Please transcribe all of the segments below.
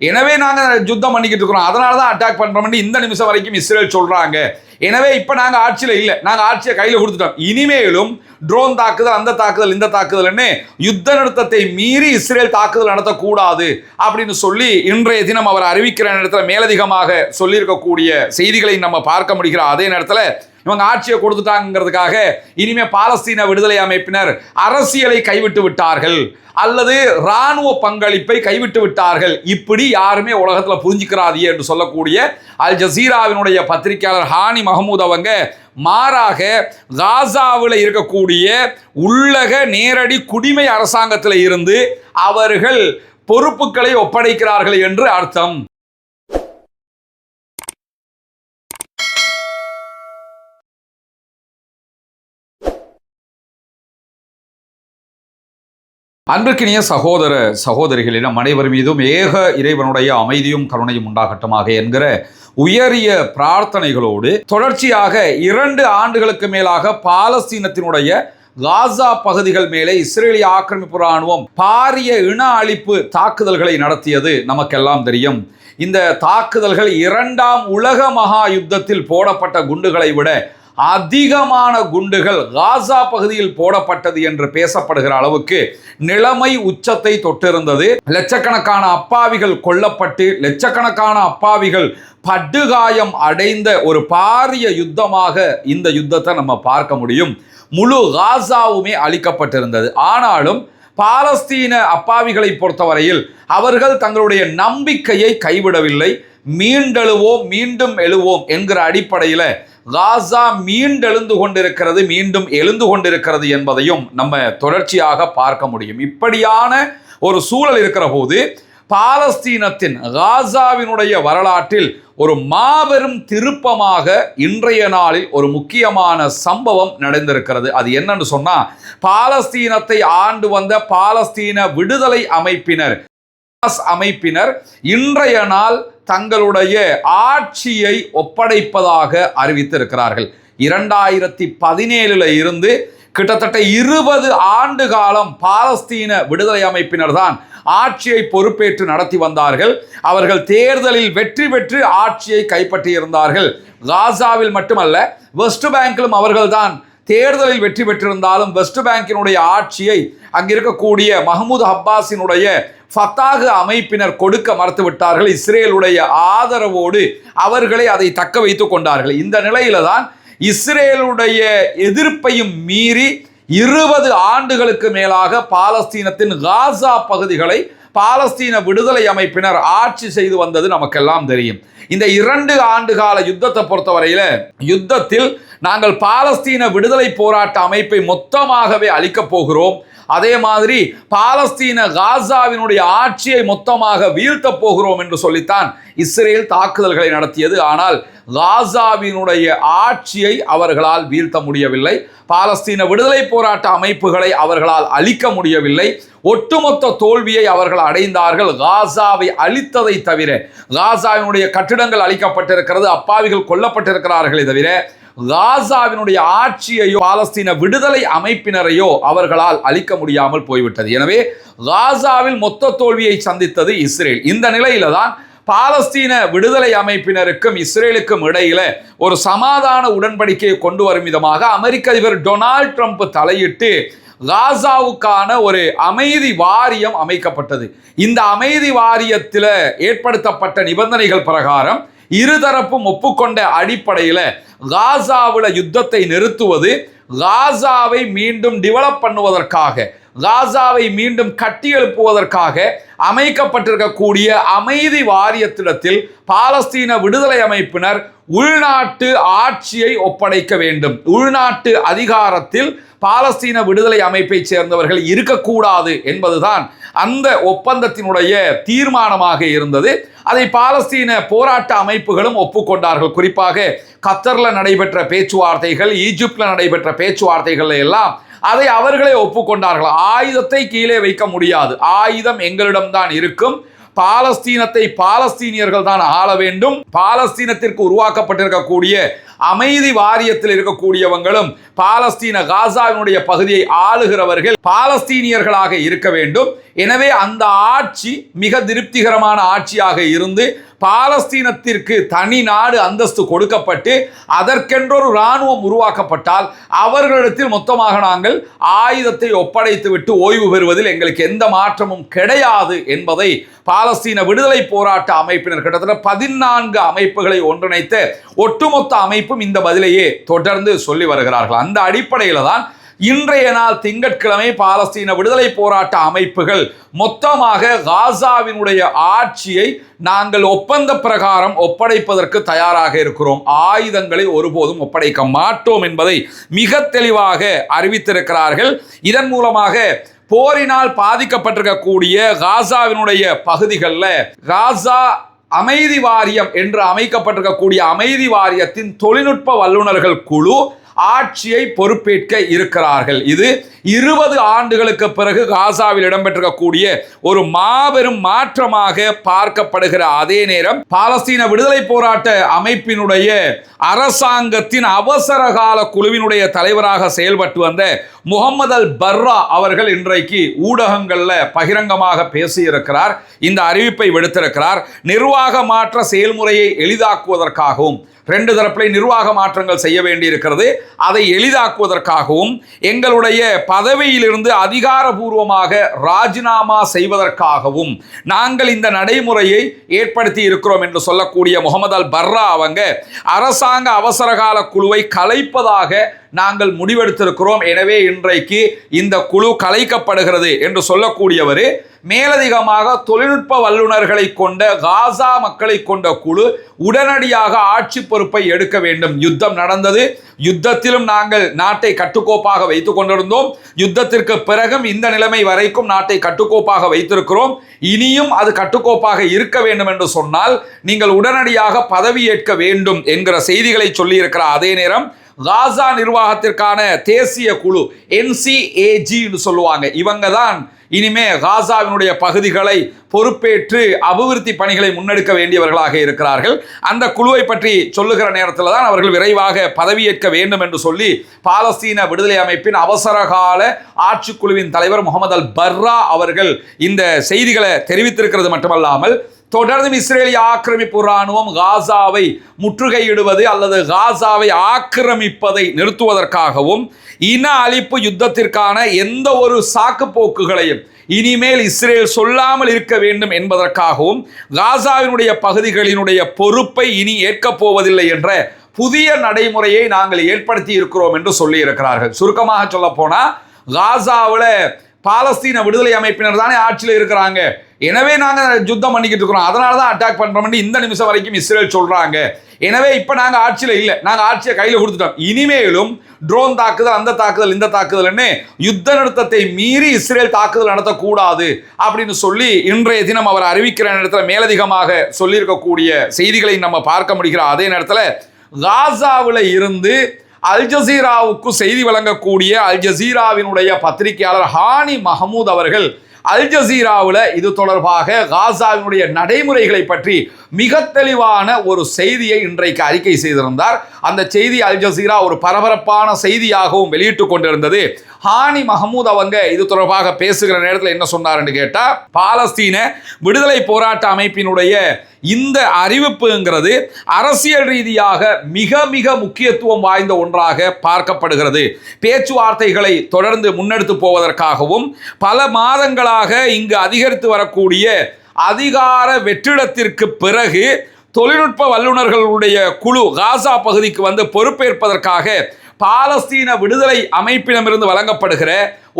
எனவே நாங்கள் யுத்தம் பண்ணிக்கிட்டு இருக்கிறோம், அதனால தான் அட்டாக் பண்ணுறோம்னு இந்த நிமிஷம் வரைக்கும் இஸ்ரேல் சொல்கிறாங்க. எனவே இப்போ நாங்கள் ஆட்சியில் இல்லை, நாங்கள் ஆட்சியை கையில் கொடுத்துட்டோம், இனிமேலும் ட்ரோன் தாக்குதல், அந்த தாக்குதல், இந்த தாக்குதல்னு யுத்த நிறுத்தத்தை மீறி இஸ்ரேல் தாக்குதல் நடத்தக்கூடாது அப்படின்னு சொல்லி இன்றைய தினம் அவர் அறிவிக்கிற நேரத்தில் மேலதிகமாக சொல்லியிருக்கக்கூடிய செய்திகளை நம்ம பார்க்க முடிகிற அதே நேரத்தில் இவங்க ஆட்சியை கொடுத்துட்டாங்கிறதுக்காக இனிமே பாலஸ்தீன விடுதலை அமைப்பினர் அரசியலை கைவிட்டு விட்டார்கள் அல்லது இராணுவ பங்களிப்பை கைவிட்டு விட்டார்கள், இப்படி யாருமே உலகத்தில் புரிஞ்சுக்கிறாதியே என்று சொல்லக்கூடிய அல் ஜசீராவினுடைய பத்திரிகையாளர் ஹானி மஹமூத் அவங்க மாறாக காசாவில் இருக்கக்கூடிய உள்ளக நேரடி குடிமை அரசாங்கத்தில் இருந்து அவர்கள் பொறுப்புகளை ஒப்படைக்கிறார்கள் என்று அர்த்தம். அன்பிற்கினிய சகோதர சகோதரிகளிடம் அனைவர் மீதும் ஏக இறைவனுடைய அமைதியும் கருணையும் உண்டாகட்டுமாக என்கிற உயரிய பிரார்த்தனைகளோடு தொடர்ச்சியாக 2 ஆண்டுகளுக்கு மேலாக பாலஸ்தீனத்தினுடைய காசா பகுதிகள் மேலே இஸ்ரேலிய ஆக்கிரமிப்பு இராணுவம் பாரிய இன அழிப்பு தாக்குதல்களை நடத்தியது நமக்கெல்லாம் தெரியும். இந்த தாக்குதல்கள் 2ஆம் உலக மகா யுத்தத்தில் போடப்பட்ட குண்டுகளை விட அதிகமான குண்டுகள் காசா பகுதியில் போடப்பட்டது என்று பேசப்படுகிற அளவுக்கு நிலைமை உச்சத்தை தொட்டிருந்தது. லட்சக்கணக்கான அப்பாவிகள் கொல்லப்பட்டு லட்சக்கணக்கான அப்பாவிகள் படுகாயம் அடைந்த ஒரு பாரிய யுத்தமாக இந்த யுத்தத்தை நம்ம பார்க்க முடியும். முழு காசாவுமே அழிக்கப்பட்டிருந்தது. ஆனாலும் பாலஸ்தீன அப்பாவிகளை பொறுத்தவரையில் அவர்கள் தங்களுடைய நம்பிக்கையை கைவிடவில்லை. மீண்டெழுவோம், மீண்டும் எழுவோம் என்கிற அடிப்படையில் காசா மீண்டெழுந்து கொண்டிருக்கிறது, மீண்டும் எழுந்து கொண்டிருக்கிறது என்பதையும் நம்ம தொடர்ச்சியாக பார்க்க முடியும். இப்படியான ஒரு சூழல் இருக்கிற போது பாலஸ்தீனத்தின் காசாவினுடைய வரலாற்றில் ஒரு மாபெரும் திருப்பமாக இன்றைய நாளில் ஒரு முக்கியமான சம்பவம் நடந்திருக்கிறது. அது என்னன்னு சொன்னா, பாலஸ்தீனத்தை ஆண்டு வந்த பாலஸ்தீன விடுதலை அமைப்பினர் இன்றைய நாள் தங்களுடைய ஆட்சியை ஒப்படைப்பதாக அறிவித்திருக்கிறார்கள். 2017 இருந்து கிட்டத்தட்ட 20 ஆண்டு காலம் பாலஸ்தீன விடுதலை அமைப்பினர் தான் ஆட்சியை பொறுப்பேற்று நடத்தி வந்தார்கள். அவர்கள் தேர்தலில் வெற்றி பெற்று ஆட்சியை கைப்பற்றியிருந்தார்கள். காசாவில் மட்டுமல்ல, வெஸ்ட் பேங்கிலும் அவர்கள்தான் தேர்தலில் வெற்றி பெற்றிருந்தாலும் வெஸ்ட் பேங்கினுடைய ஆட்சியை அங்கிருக்கக்கூடிய மஹ்மூத் அப்பாஸினுடைய ஃபத்தாஹ் அமைப்பினர் கொடுக்க மறுத்து விட்டார்கள். இஸ்ரேலுடைய ஆதரவோடு அவர்களை அதை தக்க வைத்துக் கொண்டார்கள். இந்த நிலையில தான் இஸ்ரேலுடைய எதிர்ப்பையும் மீறி 20 ஆண்டுகளுக்கு மேலாக பாலஸ்தீனத்தின் காசா பகுதிகளை பாலஸ்தீன விடுதலை அமைப்பினர் ஆட்சி செய்து வந்தது நமக்கெல்லாம் தெரியும். இந்த 2 ஆண்டு கால யுத்தத்தை பொறுத்தவரையில யுத்தத்தில் நாங்கள் பாலஸ்தீன விடுதலை போராட்ட அமைப்பை மொத்தமாகவே அழிக்கப் போகிறோம், அதே மாதிரி பாலஸ்தீன காசாவினுடைய ஆட்சியை மொத்தமாக வீழ்த்த போகிறோம் என்று சொல்லித்தான் இஸ்ரேல் தாக்குதல்களை நடத்தியது. ஆனால் காசாவினுடைய ஆட்சியை அவர்களால் வீழ்த்த முடியவில்லை. பாலஸ்தீன விடுதலை போராட்ட அமைப்புகளை அவர்களால் அழிக்க முடியவில்லை. ஒட்டுமொத்த தோல்வியை அவர்கள் அடைந்தார்கள். காசாவை அழித்ததை தவிர, காசாவினுடைய கட்டிடங்கள் அழிக்கப்பட்டிருக்கிறது, அப்பாவிகள் கொல்லப்பட்டிருக்கிறார்களே தவிர காசாவினுடைய ஆட்சியையோ பாலஸ்தீன விடுதலை அமைப்பினரையோ அவர்களால் அழிக்க முடியாமல் போய்விட்டது. எனவே காசாவில் மொத்த தோல்வியை சந்தித்தது இஸ்ரேல். இந்த நிலையில தான் பாலஸ்தீன விடுதலை அமைப்பினருக்கும் இஸ்ரேலுக்கும் இடையில ஒரு சமாதான உடன்படிக்கையை கொண்டு வரும் விதமாக அமெரிக்க அதிபர் டொனால்ட் ட்ரம்ப் தலையிட்டு காசாவுக்கான ஒரு அமைதி வாரியம் அமைக்கப்பட்டது. இந்த அமைதி வாரியத்தில் ஏற்படுத்தப்பட்ட நிபந்தனைகள் பிரகாரம் இருதரப்பும் ஒப்புக்கொண்ட அடிப்படையில் காசாவில் யுத்தத்தை நிறுத்துவது, காசாவை மீண்டும் டெவலப் பண்ணுவதற்காக, காசாவை மீண்டும் கட்டி எழுப்புவதற்காக அமைக்கப்பட்டிருக்கக்கூடிய அமைதி வாரியத்திடத்தில் பாலஸ்தீன விடுதலை அமைப்பினர் உள்நாட்டு ஆட்சியை ஒப்படைக்க வேண்டும். உள்நாட்டு அதிகாரத்தில் பாலஸ்தீன விடுதலை அமைப்பை சேர்ந்தவர்கள் இருக்கக்கூடாது என்பதுதான் அந்த ஒப்பந்தத்தினுடைய தீர்மானமாக இருந்தது. அதை பாலஸ்தீன போராட்ட அமைப்புகளும் ஒப்புக்கொண்டார்கள். குறிப்பாக கத்தரில் நடைபெற்ற பேச்சுவார்த்தைகள், ஈஜிப்டில் நடைபெற்ற பேச்சுவார்த்தைகள் எல்லாம் அதை அவர்களே ஒப்புக்கொண்டார்கள். ஆயுதத்தை கீழே வைக்க முடியாது, ஆயுதம் எங்களிடம்தான் இருக்கும், பாலஸ்தீனத்தை பாலஸ்தீனியர்கள் தான் ஆள வேண்டும், பாலஸ்தீனத்திற்கு உருவாக்கப்பட்டிருக்கக்கூடிய அமைதி வாரியத்தில் இருக்கக்கூடியவங்களும் பாலஸ்தீன காசாவினுடைய பகுதியை ஆளுகிறவர்கள் பாலஸ்தீனியர்களாக இருக்க வேண்டும். எனவே அந்த ஆட்சி மிக திருப்திகரமான ஆட்சியாக இருந்து பாலஸ்தீனத்திற்கு தனி நாடு அந்தஸ்து கொடுக்கப்பட்டு அதற்கென்றொரு இராணுவம் உருவாக்கப்பட்டால் அவர்களிடத்தில் மொத்தமாக நாங்கள் ஆயுதத்தை ஒப்படைத்து விட்டு ஓய்வு பெறுவதில் எங்களுக்கு எந்த மாற்றமும் கிடையாது என்பதை பாலஸ்தீன விடுதலை போராட்ட அமைப்பினர் கிட்டத்தட்ட 14 அமைப்புகளை ஒன்றிணைத்த ஒட்டுமொத்த அமைப்பும் இந்த பதிலையே தொடர்ந்து சொல்லி வருகிறார்கள். அந்த அடிப்படையில் தான் இன்றைய நாள் திங்கட்கிழமை பாலஸ்தீன விடுதலை போராட்ட அமைப்புகள் மொத்தமாக காசாவினுடைய ஆட்சியை நாங்கள் ஒப்பந்த பிரகாரம் ஒப்படைப்பதற்கு தயாராக இருக்கிறோம், ஆயுதங்களை ஒருபோதும் ஒப்படைக்க மாட்டோம் என்பதை மிக தெளிவாக அறிவித்திருக்கிறார்கள். இதன் மூலமாக போரினால் பாதிக்கப்பட்டிருக்கக்கூடிய காசாவினுடைய பகுதிகளில் காசா அமைதி வாரியம் என்று அமைக்கப்பட்டிருக்கக்கூடிய அமைதி வாரியத்தின் தொழில்நுட்ப வல்லுநர்கள் குழு ஆட்சியை பொறுப்பேற்க இருக்கிறார்கள். இது 20 ஆண்டுகளுக்கு பிறகு காசாவில் இடம்பெற்றிருக்கக்கூடிய ஒரு மாபெரும் மாற்றமாக பார்க்கப்படுகிற அதே நேரம் பாலஸ்தீன விடுதலை போராட்ட அமைப்பினுடைய அரசாங்கத்தின் அவசர கால குழுவினுடைய தலைவராக செயல்பட்டு வந்த முகமது அல் பர்ரா அவர்கள் இன்றைக்கு ஊடகங்கள்ல பகிரங்கமாக பேசியிருக்கிறார். இந்த அறிவிப்பை விடுத்திருக்கிறார். நிர்வாக மாற்ற செயல்முறையை எளிதாக்குவதற்காகவும் 2 தரப்பிலே நிர்வாக மாற்றங்கள் செய்ய வேண்டியிருக்கிறது, அதை எளிதாக்குவதற்காகவும் எங்களுடைய பதவியிலிருந்து அதிகாரபூர்வமாக ராஜினாமா செய்வதற்காகவும் நாங்கள் இந்த நடைமுறையை ஏற்படுத்தி இருக்கிறோம் என்று சொல்லக்கூடிய முகமது அல் பர்ரா அவங்க அரசாங்க அவசரகால குழுவை கலைப்பதாக நாங்கள் முடிவெடுத்திருக்கிறோம். எனவே இன்றைக்கு இந்த குழு கலைக்கப்படுகிறது என்று சொல்லக்கூடியவர் மேலதிகமாக தொழில்நுட்ப வல்லுநர்களை கொண்ட காசா மக்களை கொண்ட குழு உடனடியாக ஆட்சி பொறுப்பை எடுக்க வேண்டும். யுத்தம் நடந்தது, யுத்தத்திலும் நாங்கள் நாட்டை கட்டுக்கோப்பாக வைத்துக் கொண்டிருந்தோம், யுத்தத்திற்கு பிறகும் இந்த நிலைமை வரைக்கும் நாட்டை கட்டுக்கோப்பாக வைத்திருக்கிறோம், இனியும் அது கட்டுக்கோப்பாக இருக்க வேண்டும் என்று சொன்னால் நீங்கள் உடனடியாக பதவியேற்க வேண்டும் என்கிற செய்திகளை சொல்லி இருக்கிற அதே நேரம் காசா நிர்வாகத்திற்கான தேசிய குழு NCAG சொல்லுவாங்க, இவங்க தான் இனிமே காசாவினுடைய பகுதிகளை பொறுப்பேற்று அபிவிருத்தி பணிகளை முன்னெடுக்க வேண்டியவர்களாக இருக்கிறார்கள். அந்த குழுவை பற்றி சொல்லுகிற நேரத்தில் தான் அவர்கள் விரைவாக பதவியேற்க வேண்டும் என்று சொல்லி பாலஸ்தீன விடுதலை அமைப்பின் அவசரகால ஆட்சிக்குழுவின் தலைவர் முகமது அல் பர்ரா அவர்கள் இந்த செய்திகளை தெரிவித்திருக்கிறது மட்டுமல்லாமல் தொடர்ந்து இஸ்ரேலிய ஆக்கிரமிப்பு இராணுவம் காசாவை முற்றுகையிடுவது அல்லது காசாவை ஆக்கிரமிப்பதை நிறுத்துவதற்காகவும் இன அழிப்பு யுத்தத்திற்கான எந்த ஒரு சாக்கு போக்குகளையும் இனிமேல் இஸ்ரேல் சொல்லாமல் இருக்க வேண்டும் என்பதற்காகவும் காசாவினுடைய பகுதிகளினுடைய பொறுப்பை இனி ஏற்கப் போவதில்லை என்ற புதிய நடைமுறையை நாங்கள் ஏற்படுத்தி இருக்கிறோம் என்று சொல்லி இருக்கிறார்கள். சுருக்கமாக சொல்ல போனா காசாவில் பாலஸ்தீன விடுதலை அமைப்பினர் தானே ஆட்சியில் இருக்கிறாங்க, எனவே நாங்கள் யுத்தம் பண்ணிக்கிட்டு இருக்கிறோம், அதனால தான் அட்டாக் பண்ணுறோம்னு இந்த நிமிஷம் வரைக்கும் இஸ்ரேல் சொல்கிறாங்க. எனவே இப்போ நாங்கள் ஆட்சியில் இல்லை, நாங்கள் ஆட்சியை கையில் கொடுத்துட்டோம், இனிமேலும் ட்ரோன் தாக்குதல், அந்த தாக்குதல், இந்த தாக்குதல்னு யுத்த நிறுத்தத்தை மீறி இஸ்ரேல் தாக்குதல் நடத்தக்கூடாது அப்படின்னு சொல்லி இன்றைய தினம் அவர் அறிவிக்கிற நேரத்தில் மேலதிகமாக சொல்லியிருக்கக்கூடிய செய்திகளை நம்ம பார்க்க முடிகிற அதே நேரத்தில் காசாவில் இருந்து அல் ஜசீராவுக்கு செய்தி வழங்கக்கூடிய அல் ஜசீராவினுடைய பத்திரிகையாளர் ஹானி மஹமூத் அவர்கள் அல் ஜசீராவில் இது தொடர்பாக காசாவினுடைய நடைமுறைகளை பற்றி மிக தெளிவான ஒரு செய்தியை இன்றைக்கு அறிக்கை செய்திருந்தார். அந்த செய்தி அல் ஜசீரா ஒரு பரபரப்பான செய்தியாகவும் வெளியிட்டு கொண்டிருந்தது. ஹானி மஹமூத் அவங்க இது தொடர்பாக பேசுகிற நேரத்தில் என்ன சொன்னார்ன்னு கேட்டா, பாலஸ்தீன விடுதலை போராட்ட அமைப்பினுடைய இந்த அறிவிப்புங்கிறது அரசியல் ரீதியாக மிக மிக முக்கியத்துவம் வாய்ந்த ஒன்றாக பார்க்கப்படுகிறது. பேச்சுவார்த்தைகளை தொடர்ந்து முன்னெடுத்து போவதற்காகவும் பல மாதங்களாக இங்கு அதிகரித்து வரக்கூடிய அதிகார வெற்றிடத்திற்கு பிறகு தொழில்நுட்ப வல்லுநர்களுடைய குழு காசா பகுதிக்கு வந்து பொறுப்பேற்பதற்காக பாலஸ்தீன விடுதலை அமைப்பிடமிருந்து வழங்கப்படுகிற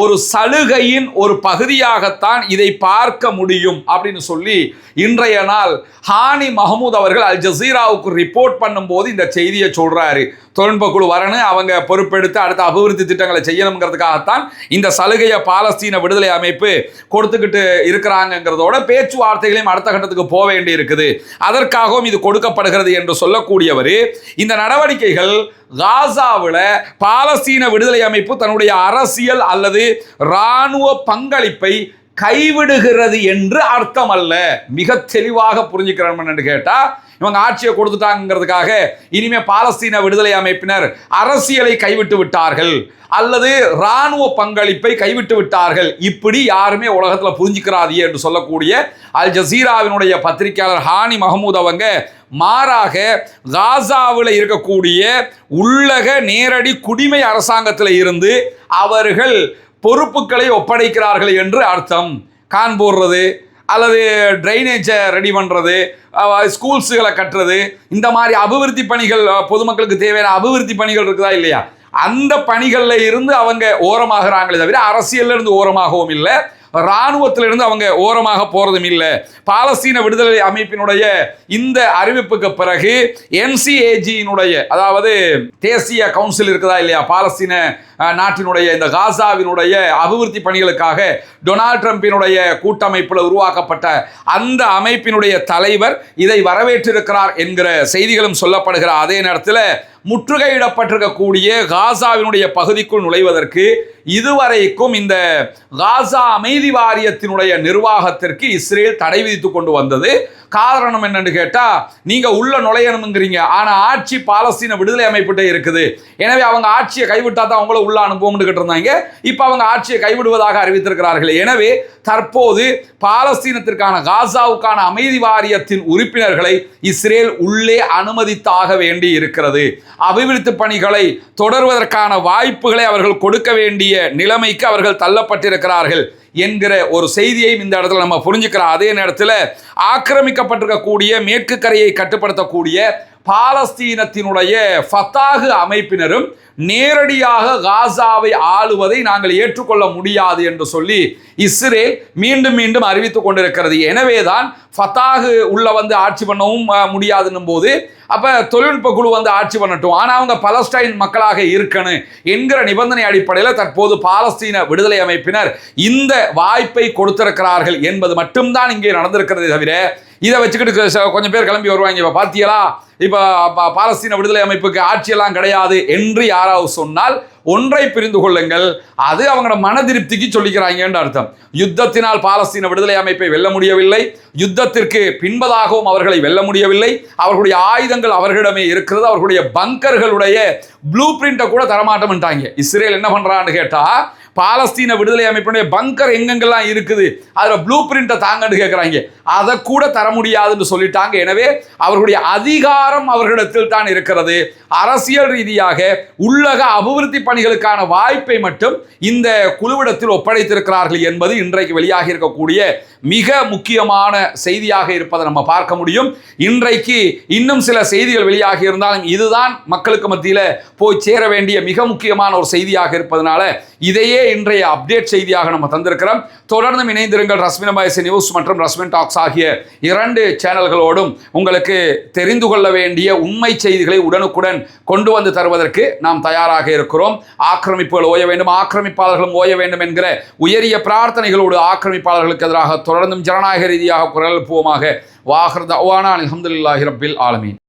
ஒரு சலுகையின் ஒரு பகுதியாகத்தான் இதை பார்க்க முடியும் அப்படின்னு சொல்லி இன்றைய நாள் ஹானி மஹமூத் அவர்கள் அல் ஜசீராவுக்கு ரிப்போர்ட் பண்ணும்போது இந்த செய்தியை சொல்றாரு. தொழில்நுட்ப குழு வரணும், அவங்க பொறுப்பெடுத்து அடுத்த அபிவிருத்தி திட்டங்களை செய்யணுங்கிறதுக்காகத்தான் இந்த சலுகையை பாலஸ்தீன விடுதலை அமைப்பு கொடுத்துக்கிட்டு இருக்கிறாங்கிறதோட பேச்சுவார்த்தைகளையும் அடுத்த கட்டத்துக்கு போக வேண்டி இருக்குது, அதற்காகவும் இது கொடுக்கப்படுகிறது என்று சொல்லக்கூடியவர் இந்த நடவடிக்கைகள் காசாவில் பாலஸ்தீன விடுதலை அமைப்பு தன்னுடைய அரசியல் அல்லது இராணுவ பங்களிப்பை கைவிடுகிறது என்று அர்த்தம் அல்ல. மிக தெளிவாக புரிஞ்சுக்கிறோம் கேட்டா, இவங்க ஆட்சியை கொடுத்துட்டாங்கிறதுக்காக இனிமே பாலஸ்தீன விடுதலை அமைப்பினர் அரசியலை கைவிட்டு விட்டார்கள் அல்லது இராணுவ பங்களிப்பை கைவிட்டு விட்டார்கள், இப்படி யாருமே உலகத்தில் புரிஞ்சுக்கிறாதியே என்று சொல்லக்கூடிய அல் ஜசீராவினுடைய பத்திரிகையாளர் ஹானி மஹமூத் அவங்க மாறாக காசாவில் இருக்கக்கூடிய உள்ளக நேரடி குடிமை அரசாங்கத்தில் இருந்து அவர்கள் பொறுப்புகளை ஒப்படைக்கிறார்கள் என்று அர்த்தம். கான் போடுறது அல்லது ட்ரைனேஜை ரெடி பண்ணுறது, ஸ்கூல்ஸுகளை கட்டுறது, இந்த மாதிரி அபிவிருத்தி பணிகள், பொதுமக்களுக்கு தேவையான அபிவிருத்தி பணிகள் இருக்குதா இல்லையா, அந்த பணிகளில் இருந்து அவங்க ஓரமாகறாங்களே தவிர அரசியல்ல இருந்து ஓரமாகவும் இல்லை, இராணுவத்திலிருந்து அவங்க ஓரமாக போறதும் இல்லை. பாலஸ்தீன விடுதலை அமைப்பினுடைய இந்த அறிவிப்புக்கு பிறகு NCAG-னுடைய, அதாவது தேசிய கவுன்சில் இருக்குதா இல்லையா, பாலஸ்தீன நாட்டினுடைய இந்த காசாவினுடைய அபிவிருத்தி பணிகளுக்காக டொனால்ட் ட்ரம்பினுடைய கூட்டமைப்பில் உருவாக்கப்பட்ட அந்த அமைப்பினுடைய தலைவர் இதை வரவேற்றிருக்கிறார் என்கிற செய்திகளும் சொல்லப்படுகிற அதே நேரத்தில் முற்றுகையிடப்பட்டிருக்கக்கூடிய காசாவினுடைய பகுதிக்குள் நுழைவதற்கு இதுவரைக்கும் இந்த காசா அமைதி வாரியத்தினுடைய நிர்வாகத்திற்கு இஸ்ரேல் தடை விதித்து கொண்டு வந்தது. காரணம் என்னன்னு கேட்டா, நீங்க உள்ள நுழையணுங்கிறீங்க, ஆனா ஆட்சி பாலஸ்தீன விடுதலை அமைப்பிட்டே இருக்குது, எனவே அவங்க ஆட்சியை கைவிட்டா தான் அவங்கள உள்ள அனுப்புவோம்னு இருந்தாங்க. இப்ப அவங்க ஆட்சியை கைவிடுவதாக அறிவித்திருக்கிறார்கள். எனவே தற்போது பாலஸ்தீனத்திற்கான காசாவுக்கான அமைதி வாரியத்தின் உறுப்பினர்களை இஸ்ரேல் உள்ளே அனுமதித்தாக வேண்டி இருக்கிறது. அபிவிருத்தி பணிகளை தொடர்வதற்கான வாய்ப்புகளை அவர்கள் கொடுக்க வேண்டிய நிலைமைக்கு அவர்கள் தள்ளப்பட்டிருக்கிறார்கள் என்கிற ஒரு செய்தியையும் இந்த இடத்துல நம்ம புரிஞ்சுக்கிறோம். அதே நேரத்தில் ஆக்கிரமிக்கப்பட்டிருக்கக்கூடிய மேற்கு கரையை கட்டுப்படுத்தக்கூடிய பாலஸ்தீனத்தினுடைய ஃபத்தாஹ் அமைப்பினரும் நேரடியாக காசாவை ஆளுவதை நாங்கள் ஏற்றுக்கொள்ள முடியாது என்று சொல்லி இஸ்ரேல் மீண்டும் மீண்டும் அறிவித்துக் கொண்டிருக்கிறது. எனவேதான் ஃபத்தாஹ் உள்ள வந்து ஆட்சி பண்ணவும் முடியாதுன்னும் போது அப்ப தொழில்நுட்ப குழு வந்து ஆட்சி பண்ணட்டும், ஆனா அவங்க பலஸ்டைன் மக்களாக இருக்கணும் என்கிற நிபந்தனை அடிப்படையில் தற்போது பாலஸ்தீன விடுதலை அமைப்பினர் இந்த வாய்ப்பை கொடுத்திருக்கிறார்கள் என்பது மட்டும்தான் இங்கே நடந்திருக்கிறதே தவிர, இதை வச்சுக்கிட்டு கொஞ்சம் பேர் கிளம்பி வருவாங்க, இப்போ பார்த்தீங்களா இப்போ பாலஸ்தீன விடுதலை அமைப்புக்கு ஆட்சியெல்லாம் கிடையாது என்று யாராவது சொன்னால் ஒன்றை புரிந்து கொள்ளுங்கள், அது அவங்களோட மன திருப்திக்கு சொல்லிக்கிறாங்கன்னு அர்த்தம். யுத்தத்தினால் பாலஸ்தீன விடுதலை அமைப்பை வெல்ல முடியவில்லை, யுத்தத்திற்கு பின்பதாகவும் அவர்களை வெல்ல முடியவில்லை, அவர்களுடைய ஆயுதங்கள் அவர்களிடமே இருக்கிறது, அவர்களுடைய பங்கர்களுடைய ப்ளூ பிரிண்டை கூட தரமாட்டோம்ட்டாங்க. இஸ்ரேல் என்ன பண்றான்னு கேட்டா, பாலஸ்தீன விடுதலை அமைப்புடைய பங்கர் எங்கெங்கெல்லாம் இருக்குது அதுல ப்ளூ பிரிண்டை தாங்கன்னு கேட்கிறாங்க, அதை கூட தர முடியாதுன்னு சொல்லிட்டாங்க. எனவே அவர்களுடைய அதிகாரம் அவர்களிடத்தில் தான் இருக்கிறது. அரசியல் ரீதியாக உள்ளக அபிவிருத்தி பணிகளுக்கான வாய்ப்பை மட்டும் இந்த குழுவிடத்தில் ஒப்படைத்திருக்கிறார்கள் என்பது இன்றைக்கு வெளியாகி இருக்கக்கூடிய மிக முக்கியமான செய்தியாக இருப்பதை நம்ம பார்க்க முடியும். இன்றைக்கு இன்னும் சில செய்திகள் வெளியாகி இருந்தாலும் இதுதான் மக்களுக்கு மத்தியில் போய் சேர வேண்டிய மிக முக்கியமான ஒரு செய்தியாக இருப்பதனால இதையே இன்றைய அப்டேட் செய்தியாக நம்ம தந்திருக்கிறோம். தொடர்ந்து இணைந்திருங்கள். ரஸ்மின் பாய்ஸ் நியூஸ் மற்றும் ரஸ்மின் டாக்ஸ் ஆகிய 2 சேனல்களோடும் உங்களுக்கு தெரிந்து கொள்ள வேண்டிய உண்மை செய்திகளை உடனுக்குடன் கொண்டு வந்து தருவதற்கு நாம் தயாராக இருக்கிறோம். ஆக்கிரமிப்புகள் ஓய வேண்டும், ஆக்கிரமிப்பாளர்களும் ஓய வேண்டும் என்கிற உயரிய பிரார்த்தனைகளோடு ஆக்கிரமிப்பாளர்களுக்கு எதிராக தொடர்ந்தும் ஜனநாயக ரீதியாக குரல் எழுப்புவோமாக. வாஹர் தஅவானா அல்ஹம்துலில்லாஹி ரப்பில் ஆலமீன்.